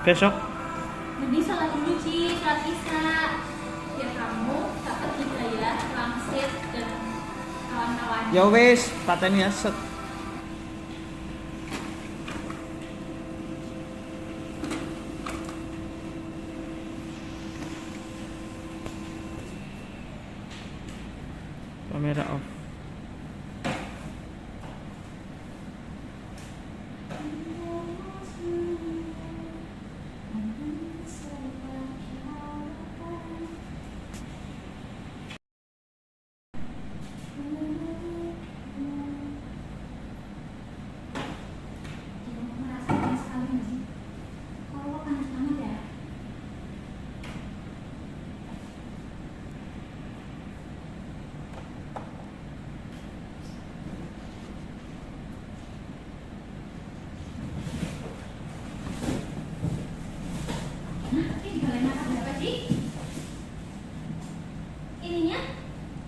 besok. Mending sholat dulu Ci, sholat isya. Biar kamu dapat hidayah, wangsit dan kawan-kawan. Ya wis, pateni ya set. Kamera off.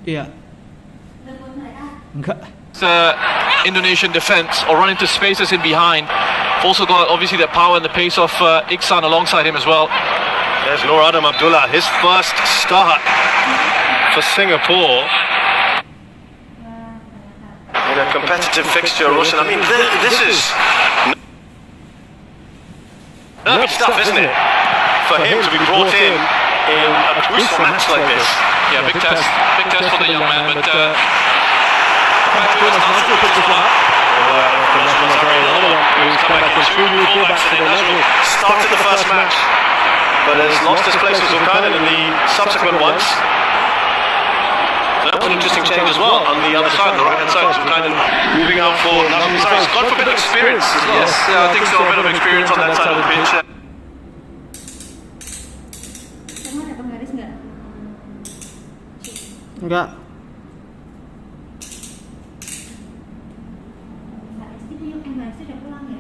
Iya. Enggak. Indonesian defense or run into spaces in behind. Also got obviously the power and the pace of Iksan alongside him as well. There's Nur Adam Abdullah, his first start for Singapore in a competitive fixture. Roshan, I mean, this is nervy stuff, isn't it? For him to be brought in a crucial match like this. Yeah, big test for the young man, but back to his Nasser picks one up. Started the first match, but has lost his place with Zulkarnain in the subsequent ones. That's an interesting change as well on the other side, the right hand side. Zulkarnain moving out for Nazim. He's gone for a bit of experience as well. Yes, I think so, a bit of experience on that side of the pitch. Kamu ada penggaris nggak? Enggak. Mbak Esti udah pulang ya?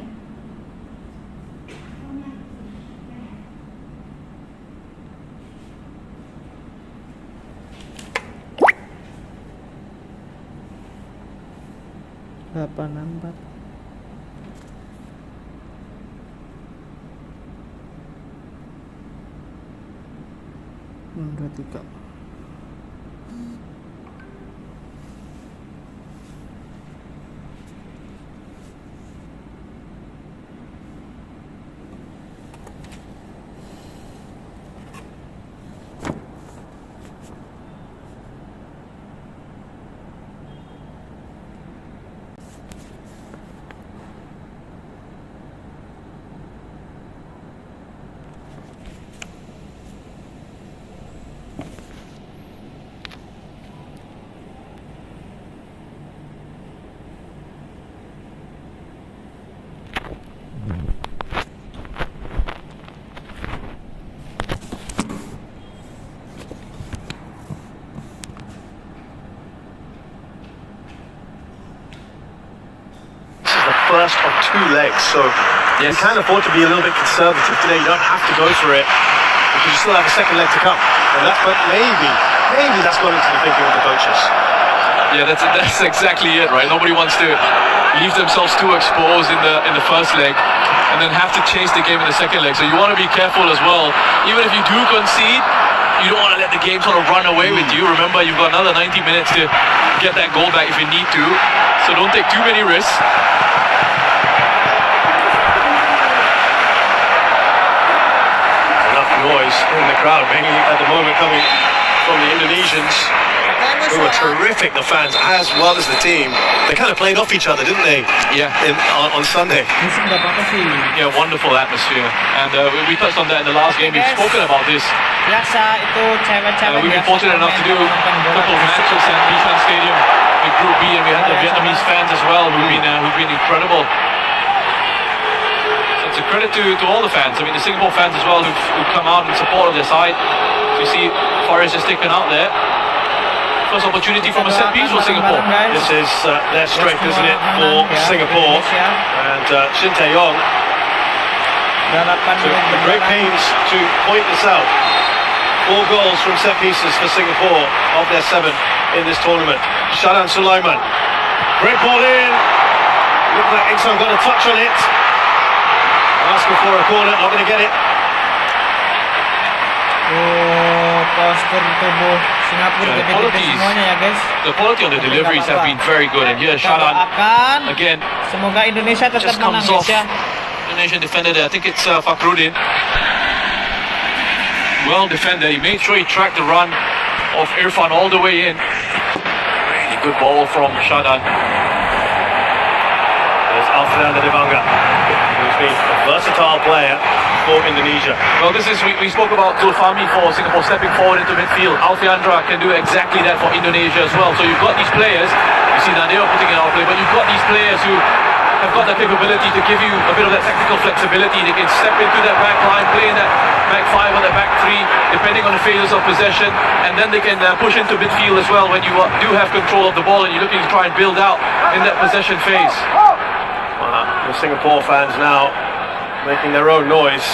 Delapan empat. Dua tiga. First of two legs, so you can afford to be a little bit conservative today. You don't have to go for it because you still have a second leg to come. And but maybe that's gone into the thinking of the coaches. Yeah, that's exactly it, right? Nobody wants to leave themselves too exposed in the first leg and then have to chase the game in the second leg. So you want to be careful as well. Even if you do concede, you don't want to let the game sort of run away with you. Remember, you've got another 90 minutes to get that goal back if you need to. So don't take too many risks. Noise in the crowd, mainly at the moment coming from the Indonesians, who were terrific, the fans, as well as the team. They kind of played off each other, didn't they? Yeah. On Sunday. Musik nggak apa-apa sih. Yeah, wonderful atmosphere. And we touched on that in the last game. We've spoken about this. Biasa itu cewek-cewek. We've been fortunate enough to do a couple of matches at Nissan Stadium in Group B, and we had the Vietnamese fans as well who've been incredible. It's a credit to all the fans. I mean, the Singapore fans as well who've come out in support of their side. So you see Forrest just taken out there. First opportunity from a set piece for Singapore. This is their strength, isn't it, for Singapore? And Shin Tae-yong took great pains to point this out. 4 goals from set pieces for Singapore of their 7 in this tournament. Sharan Sulaiman. Great ball in. Looked like Iksan got a touch on it. Asking for a corner, not going to get it. Oh, postur tubuh Singapura Yeah, gede-gede qualities. semuanya ya guys. The quality on the deliveries have been very good, and here Kita Shalan doakan again semoga Indonesia tetap just menang comes guys off. ya. Indonesian defender there, I think it's Fakhrudin. Well defended, he made sure he tracked the run of Irfan all the way in. Really good ball from Shalan. There's Alfredo Debanga, who's been a versatile player for Indonesia. Well, this is, we spoke about Zulfahmi for Singapore stepping forward into midfield. Alfiandra can do exactly that for Indonesia as well. So you've got these players, you see Nadeo putting it out play, but you've got these players who have got the capability to give you a bit of that technical flexibility. They can step into that back line, play in that back five or the back three, depending on the phases of possession, and then they can push into midfield as well when you do have control of the ball and you're looking to try and build out in that possession phase. The Singapore fans now making their own noise.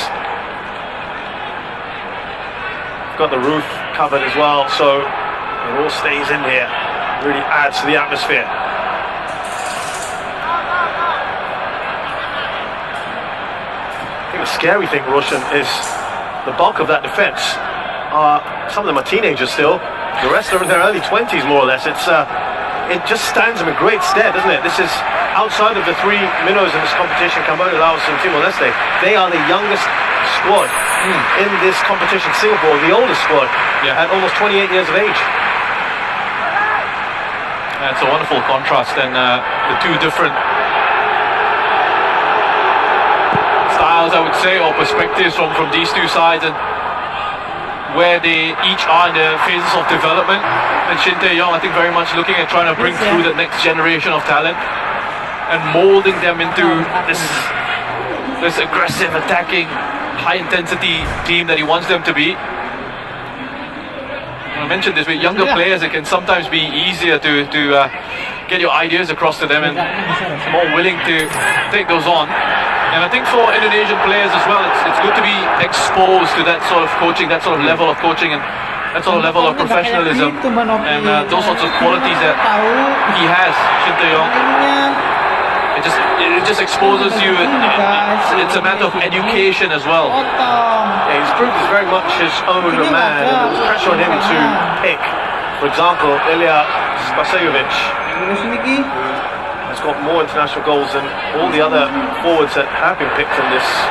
Got the roof covered as well, so it all stays in here. Really adds to the atmosphere. I think the scary thing, Roshan, is the bulk of that defence. Some of them are teenagers still. The rest are in their early 20s, more or less. It just stands them in great stead, doesn't it? This is outside of the three minnows in this competition, Cambodia, Laos and Timor-Leste. They are the youngest squad in this competition. Singapore, the oldest squad, at almost 28 years of age. It's a wonderful contrast, and the two different styles, I would say, or perspectives from these two sides, and where they each are in the phases of development. And Shin Tae-yong, I think, very much looking at trying to bring through the next generation of talent and molding them into this aggressive, attacking, high-intensity team that he wants them to be. I mentioned this with younger players, it can sometimes be easier to get your ideas across to them and more willing to take those on. And I think for Indonesian players as well, it's good to be exposed to that sort of coaching, that sort of level of coaching, and that sort of level of professionalism, and those sorts of qualities that he has, Shin Tae-yong. It just exposes you. It's a matter of education as well. Yeah, he's proved he's very much his own man, and there was pressure on him to pick. For example, Ilya Spasejovic, who has got more international goals than all the other forwards that have been picked in this